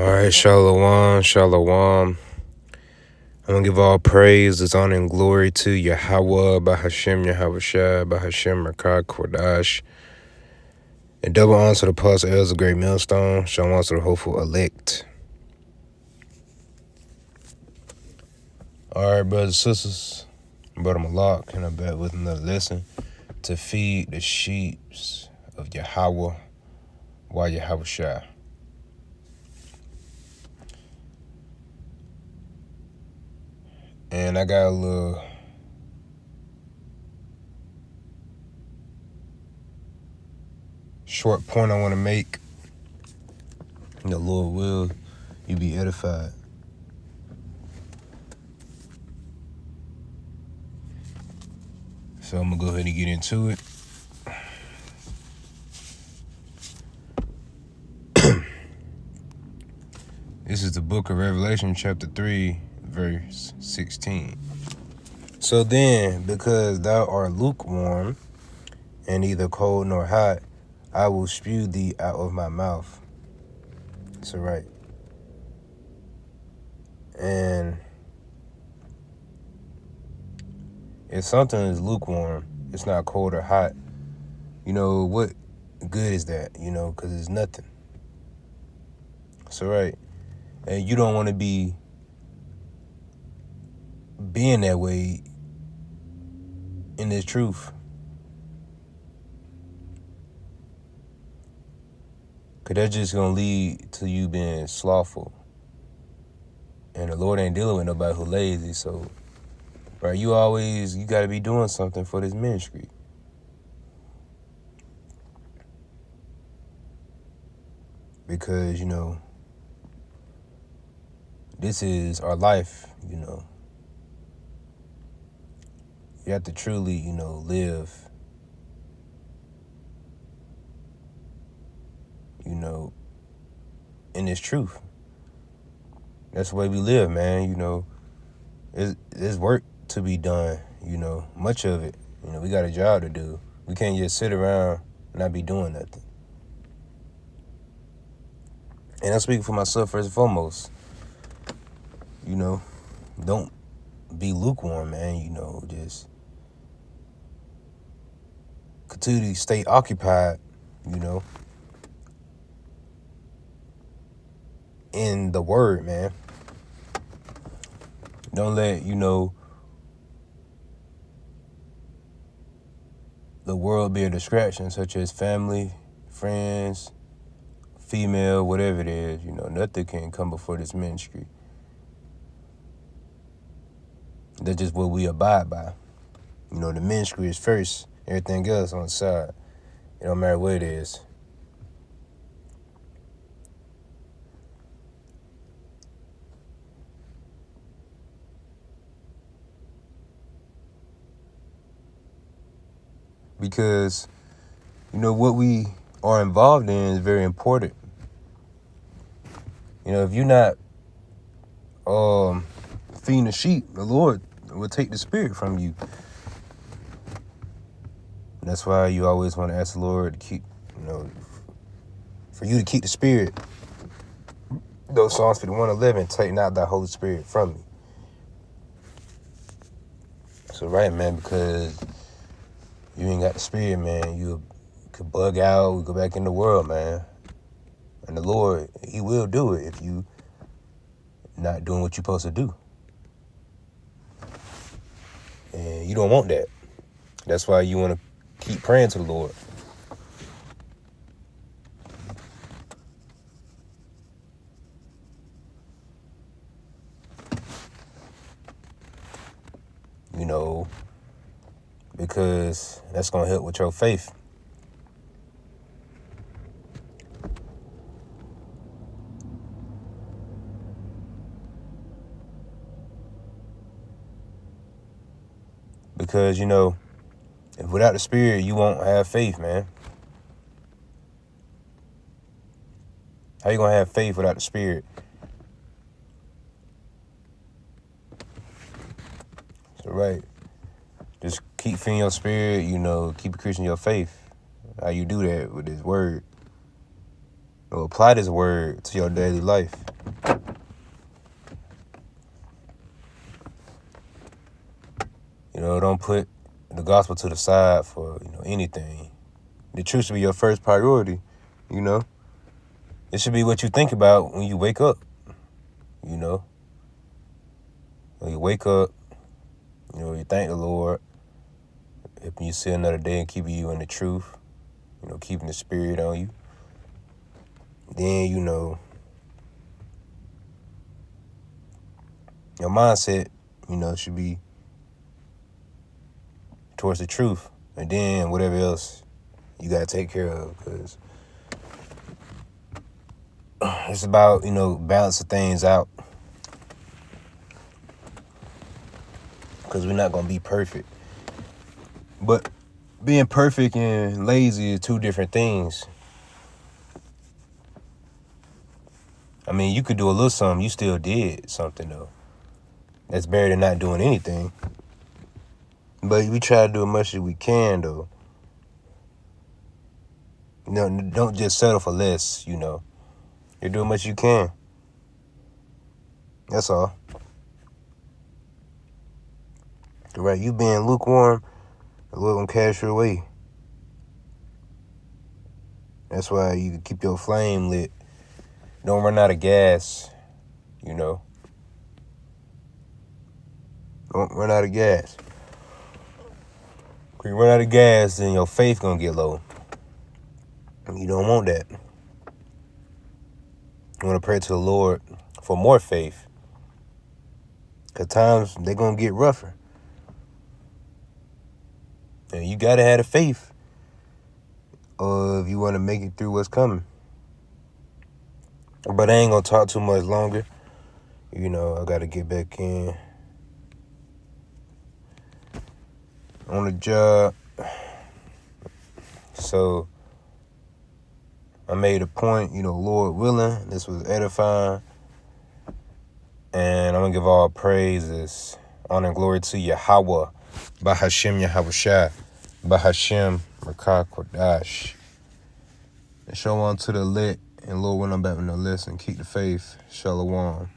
All right, Shalom, Shalom. I'm going to give all praise, honor, and glory to Yahweh, Bahashem, Yahushua, Bahashem, Rakah, Kodash. And double honor to the Apostle Els, the great millstone. Shalom to the hopeful elect. All right, brothers and sisters. Brother Malak, and I'm back with another lesson to feed the sheep of Yahweh, Yahushua. And I got a little short point I want to make. The Lord will you be edified. So I'm going to go ahead and get into it. This is the book of Revelation, chapter 3, verse 16. So then, because thou art lukewarm, and neither cold nor hot, I will spew thee out of my mouth. So right. And if something is lukewarm, it's not cold or hot, what good is that, because it's nothing. So right. And you don't want to be being that way in this truth. Because that's just going to lead to you being slothful. And the Lord ain't dealing with nobody who lazy. So, right, you got to be doing something for this ministry. Because, this is our life, You have to truly, live, in this truth. That's the way we live, man. There's work to be done, much of it. We got a job to do. We can't just sit around and not be doing nothing. And I'm speaking for myself first and foremost. Don't be lukewarm, man. Just continue to stay occupied, in the word, man. Don't let, the world be a distraction, such as family, friends, female, whatever it is. Nothing can come before this ministry. That's just what we abide by. The ministry is first, everything else on the side. It don't matter what it is. Because, what we are involved in is very important. If you're not feeding the sheep, the Lord will take the spirit from you. And that's why you always want to ask the Lord to keep, for you to keep the spirit. Those Psalms 51:11, take not thy Holy Spirit from me. So right, man, because you ain't got the spirit, man, you could bug out, we go back in the world, man. And the Lord, he will do it if you not doing what you're supposed to do. And you don't want that. That's why you want to keep praying to the Lord. Because that's going to help with your faith. Because, if without the spirit, you won't have faith, man. How you going to have faith without the spirit? So, right. Just keep feeding your spirit, keep increasing your faith. How you do that with this word. apply this word to your daily life. Don't put the gospel to the side for, anything. The truth should be your first priority, It should be what you think about when you wake up, When you wake up, you thank the Lord. If you see another day and keeping you in the truth, keeping the spirit on you. Then, your mindset, should be towards the truth. And then whatever else you got to take care of. Because it's about, balancing things out. Because we're not going to be perfect. But being perfect and lazy is two different things. I mean, you could do a little something. You still did something, though. That's better than not doing anything. But we try to do as much as we can, though. Don't just settle for less, You're doing much you can. That's all. Right, you being lukewarm, the Lord gonna cast you away. That's why you keep your flame lit. Don't run out of gas, Don't run out of gas. When you run out of gas, then your faith gonna get low. You don't want that. You want to pray to the Lord for more faith. Because times they're going to get rougher. And you got to have the faith if you want to make it through what's coming. But I ain't going to talk too much longer. I got to get back in on the job. So I made a point, Lord willing, this was edifying. And I'm going to give all praises, honor and glory to Yahweh, Bahashem Yahawashi, Bahashem Rakah Kodash. And show on to the lit, and Lord, when I'm back in the list, and keep the faith. Shalom.